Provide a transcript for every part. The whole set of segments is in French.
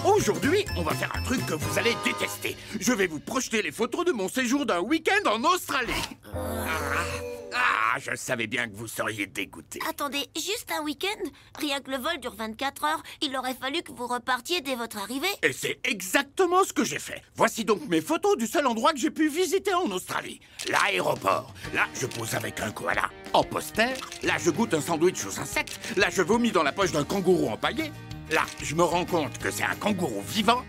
Aujourd'hui, on va faire un truc que vous allez détester. Je vais vous projeter les photos de mon séjour d'un week-end en Australie. Je savais bien que vous seriez dégoûtés. Attendez, juste un week-end? Rien que le vol dure 24 heures, il aurait fallu que vous repartiez dès votre arrivée. Et c'est exactement ce que j'ai fait. Voici donc mes photos du seul endroit que j'ai pu visiter en Australie. L'aéroport. Là, je pose avec un koala. En poster. Là, je goûte un sandwich aux insectes. Là, je vomis dans la poche d'un kangourou empaillé. Là, je me rends compte que c'est un kangourou vivant.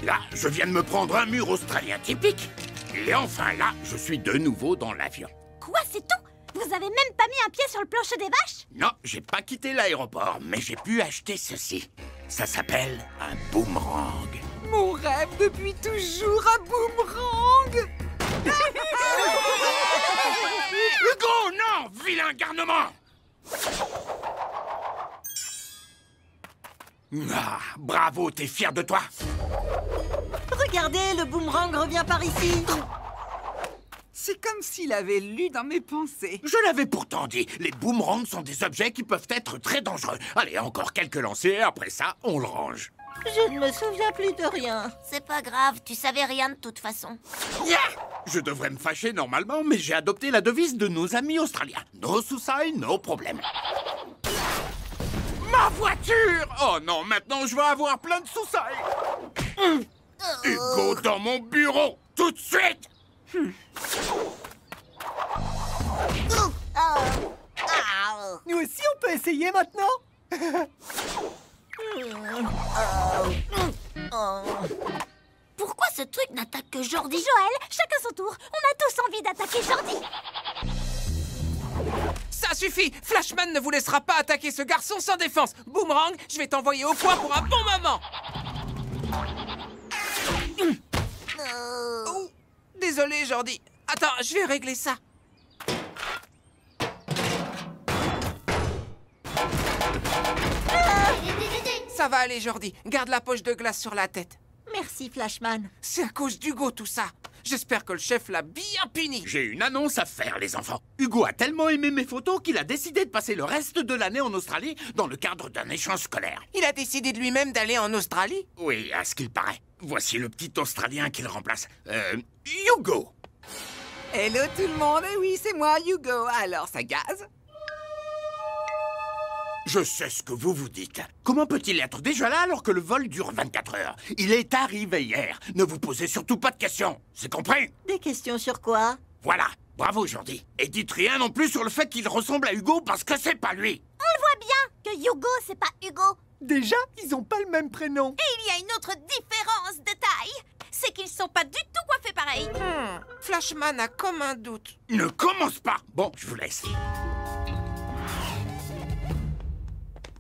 Là, je viens de me prendre un mur australien typique. Et enfin, là, je suis de nouveau dans l'avion. Quoi, c'est tout? Vous avez même pas mis un pied sur le plancher des vaches? Non, j'ai pas quitté l'aéroport, mais j'ai pu acheter ceci. Ça s'appelle un boomerang. Mon rêve depuis toujours, un boomerang. Hugo, non, vilain garnement! Bravo, t'es fier de toi? Regardez, le boomerang revient par ici. C'est comme s'il avait lu dans mes pensées. Je l'avais pourtant dit, les boomerangs sont des objets qui peuvent être très dangereux. Allez, encore quelques lancers, après ça, on le range. Je ne me souviens plus de rien. C'est pas grave, tu savais rien de toute façon. Yeah! Je devrais me fâcher normalement, mais j'ai adopté la devise de nos amis australiens. No suicide, no problème. Ma voiture! Oh non, maintenant je vais avoir plein de suicides. Hugo dans mon bureau, tout de suite! Nous aussi, on peut essayer maintenant. Pourquoi ce truc n'attaque que Jordi? Joël, chacun son tour. On a tous envie d'attaquer Jordi. Ça suffit! Flashman ne vous laissera pas attaquer ce garçon sans défense. Boomerang, je vais t'envoyer au point pour un bon moment. Oh, désolé, Jordi. Attends, je vais régler ça. Ça va aller, Jordi. Garde la poche de glace sur la tête. Merci, Flashman. C'est à cause d'Hugo, tout ça. J'espère que le chef l'a bien puni. J'ai une annonce à faire, les enfants. Hugo a tellement aimé mes photos qu'il a décidé de passer le reste de l'année en Australie dans le cadre d'un échange scolaire. Il a décidé de lui-même d'aller en Australie? Oui, à ce qu'il paraît. Voici le petit Australien qu'il remplace. Hugo! Hello tout le monde, et oui, c'est moi, Hugo. Alors, ça gaze? Je sais ce que vous vous dites. Comment peut-il être déjà là alors que le vol dure 24 heures? Il est arrivé hier. Ne vous posez surtout pas de questions. C'est compris? Des questions sur quoi? Voilà. Bravo, Jordi. Et dites rien non plus sur le fait qu'il ressemble à Hugo parce que c'est pas lui. On le voit bien que Hugo, c'est pas Hugo. Déjà, ils ont pas le même prénom. Et il y a une autre différence de taille. C'est qu'ils sont pas du tout coiffés pareil. Flashman a comme un doute. Ne commence pas. Bon, je vous laisse.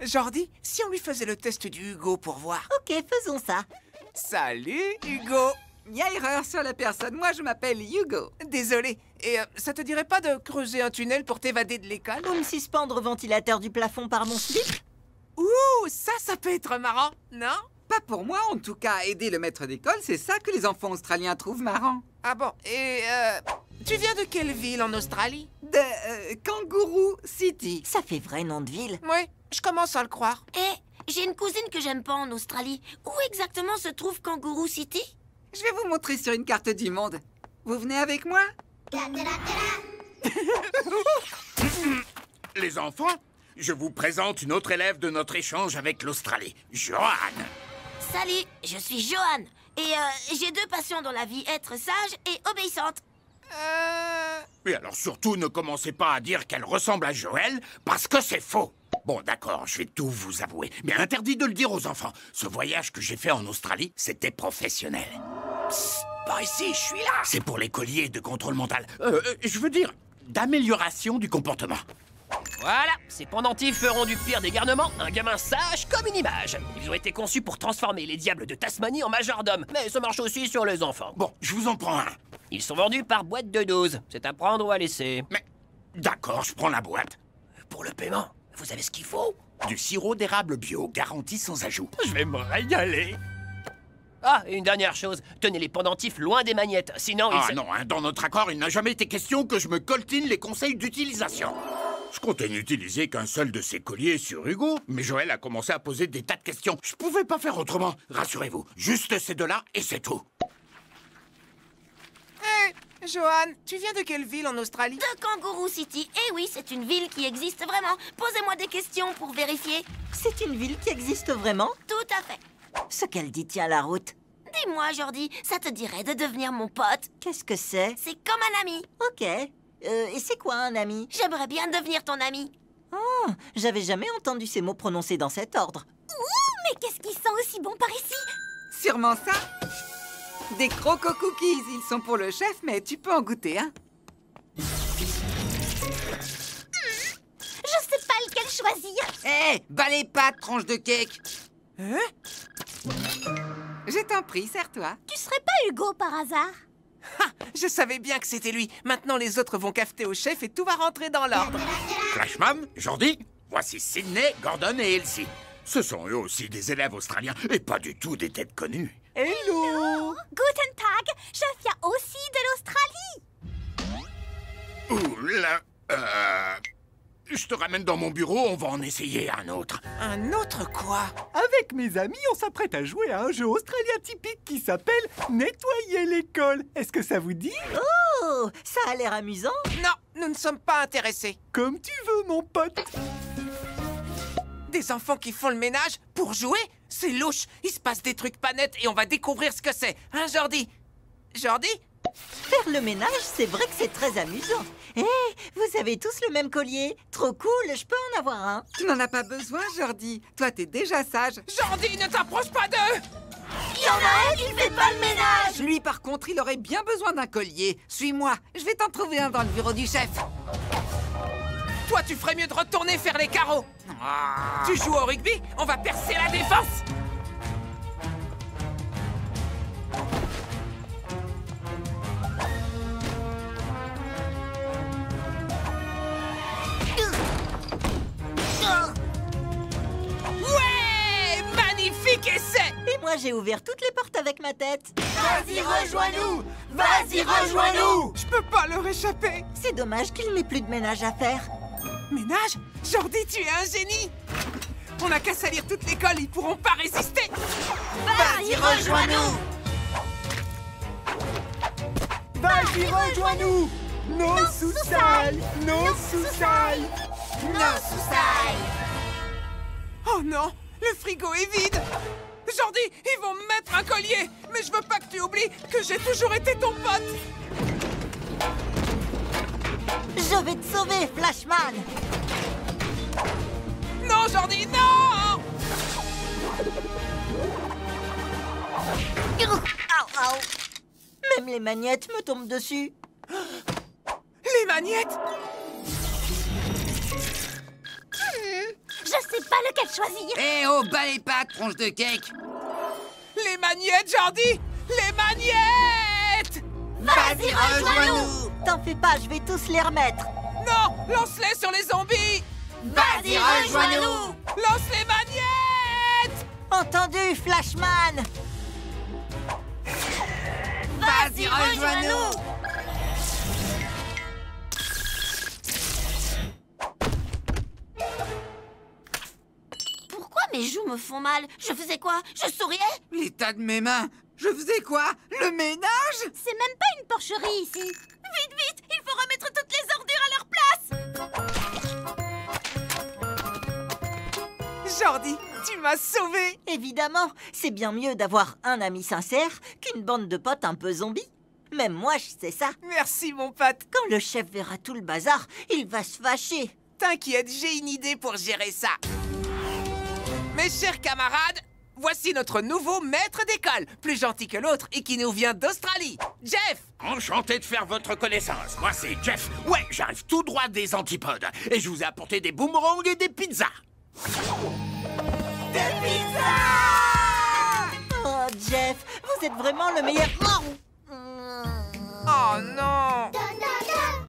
Jordi, si on lui faisait le test du Hugo pour voir. Ok, faisons ça. Salut, Hugo. Il y a erreur sur la personne. Moi, je m'appelle Hugo. Désolé. Et ça te dirait pas de creuser un tunnel pour t'évader de l'école? Pour me suspendre au ventilateur du plafond par mon slip? Ouh, ça peut être marrant, non? Pas pour moi, en tout cas. Aider le maître d'école, c'est ça que les enfants australiens trouvent marrant. Ah bon, et tu viens de quelle ville en Australie? De Kangaroo City. Ça fait vrai nom de ville. Oui, je commence à le croire. J'ai une cousine que j'aime pas en Australie. Où exactement se trouve Kangaroo City? Je vais vous montrer sur une carte du monde. Vous venez avec moi? Les enfants, je vous présente une autre élève de notre échange avec l'Australie, Johan. Salut, je suis Johan. Et j'ai deux passions dans la vie, être sage et obéissante. Et alors surtout, ne commencez pas à dire qu'elle ressemble à Joël, parce que c'est faux. Bon, d'accord, je vais tout vous avouer, mais interdit de le dire aux enfants. Ce voyage que j'ai fait en Australie, c'était professionnel. Psst, par ici, je suis là. C'est pour les colliers de contrôle mental. Je veux dire, d'amélioration du comportement. Voilà, ces pendentifs feront du pire des garnements un gamin sage comme une image. Ils ont été conçus pour transformer les diables de Tasmanie en majordomes, mais ça marche aussi sur les enfants. Bon, je vous en prends un. Ils sont vendus par boîte de 12. C'est à prendre ou à laisser. Mais, d'accord, je prends la boîte. Pour le paiement, Vous avez ce qu'il faut? Du sirop d'érable bio, garanti sans ajout. Je vais me régaler. Ah, et une dernière chose, tenez les pendentifs loin des magnettes, sinon Ah non, hein, dans notre accord, il n'a jamais été question que je me coltine les conseils d'utilisation. Je comptais n'utiliser qu'un seul de ces colliers sur Hugo, mais Joël a commencé à poser des tas de questions. Je pouvais pas faire autrement, rassurez-vous. Juste ces deux-là et c'est tout. Hé, Johan, tu viens de quelle ville en Australie? De Kangaroo City. Eh oui, c'est une ville qui existe vraiment. Posez-moi des questions pour vérifier. C'est une ville qui existe vraiment? Tout à fait. Ce qu'elle dit tient la route. Dis-moi, Jordi, ça te dirait de devenir mon pote? Qu'est-ce que c'est? C'est comme un ami. Ok. Et c'est quoi un ami? J'aimerais bien devenir ton ami. Oh, j'avais jamais entendu ces mots prononcés dans cet ordre. Ouh, mais qu'est-ce qui sent aussi bon par ici? Sûrement ça. Des croco cookies, ils sont pour le chef, mais tu peux en goûter, hein. Je sais pas lequel choisir. Hé, bats les pattes, tranche de cake. Hein? Je t'en prie, sers-toi. Tu serais pas Hugo par hasard? Ha! Je savais bien que c'était lui. Maintenant, les autres vont cafeter au chef et tout va rentrer dans l'ordre. Flashman, Jordi, voici Sydney, Gordon et Elsie. Ce sont eux aussi des élèves australiens et pas du tout des têtes connues. Hello! Guten Tag, je viens aussi de l'Australie. Ouh là, je te ramène dans mon bureau, on va en essayer un autre. Un autre quoi? Avec mes amis, on s'apprête à jouer à un jeu australien typique qui s'appelle Nettoyer l'école. Est-ce que ça vous dit? Oh, ça a l'air amusant. Non, nous ne sommes pas intéressés. Comme tu veux, mon pote. Des enfants qui font le ménage pour jouer? C'est louche. Il se passe des trucs pas nets et on va découvrir ce que c'est. Hein, Jordi? Jordi? Faire le ménage, c'est vrai que c'est très amusant. Hé, vous avez tous le même collier. Trop cool, je peux en avoir un. Tu n'en as pas besoin, Jordi. Toi, t'es déjà sage. Jordi, ne t'approche pas d'eux! Il y en a un qui fait pas le ménage. Lui, par contre, il aurait bien besoin d'un collier. Suis-moi, je vais t'en trouver un dans le bureau du chef. Toi, tu ferais mieux de retourner faire les carreaux. Tu joues au rugby? On va percer la défense. Ouais! Magnifique essai! Et moi, j'ai ouvert toutes les portes avec ma tête. Vas-y, rejoins-nous. Vas-y, rejoins-nous. Je peux pas leur échapper. C'est dommage qu'il n'ait plus de ménage à faire. Ménage? Jordi, tu es un génie! On n'a qu'à salir toute l'école, ils pourront pas résister! Vas-y, rejoins-nous. Vas-y, rejoins-nous! Nos sous-salles! Nos sous-salles! Nos sous-salles. Oh non! Le frigo est vide! Jordi, ils vont me mettre un collier! Mais je veux pas que tu oublies que j'ai toujours été ton pote! Je vais te sauver, Flashman. Non, Jordi, non! Au, au. Même les magnettes me tombent dessus. Les magnettes! Je sais pas lequel choisir. Hé, oh, bats les pattes, tranche de cake. Les magnettes, Jordi! Les magnettes! Vas-y, rejoins-nous. T'en fais pas, je vais tous les remettre. Non! Lance-les sur les zombies! Vas-y, rejoins-nous. Lance les magnettes! Entendu, Flashman. Vas-y, rejoins-nous. Pourquoi mes joues me font mal? Je faisais quoi? Je souriais? L'état de mes mains. Je faisais quoi? Le ménage? C'est même pas une porcherie ici. Vite, vite, il faut remettre toutes les ordures à leur place. Jordi, tu m'as sauvé! Évidemment, c'est bien mieux d'avoir un ami sincère qu'une bande de potes un peu zombies. Même moi, je sais ça. Merci, mon pote. Quand le chef verra tout le bazar, il va se fâcher. T'inquiète, j'ai une idée pour gérer ça. Mes chers camarades, voici notre nouveau maître d'école, plus gentil que l'autre et qui nous vient d'Australie. Jeff! Enchanté de faire votre connaissance. Moi, c'est Jeff. Ouais, j'arrive tout droit des antipodes. Et je vous ai apporté des boomerangs et des pizzas. Oh, Jeff, vous êtes vraiment le meilleur. Oh non!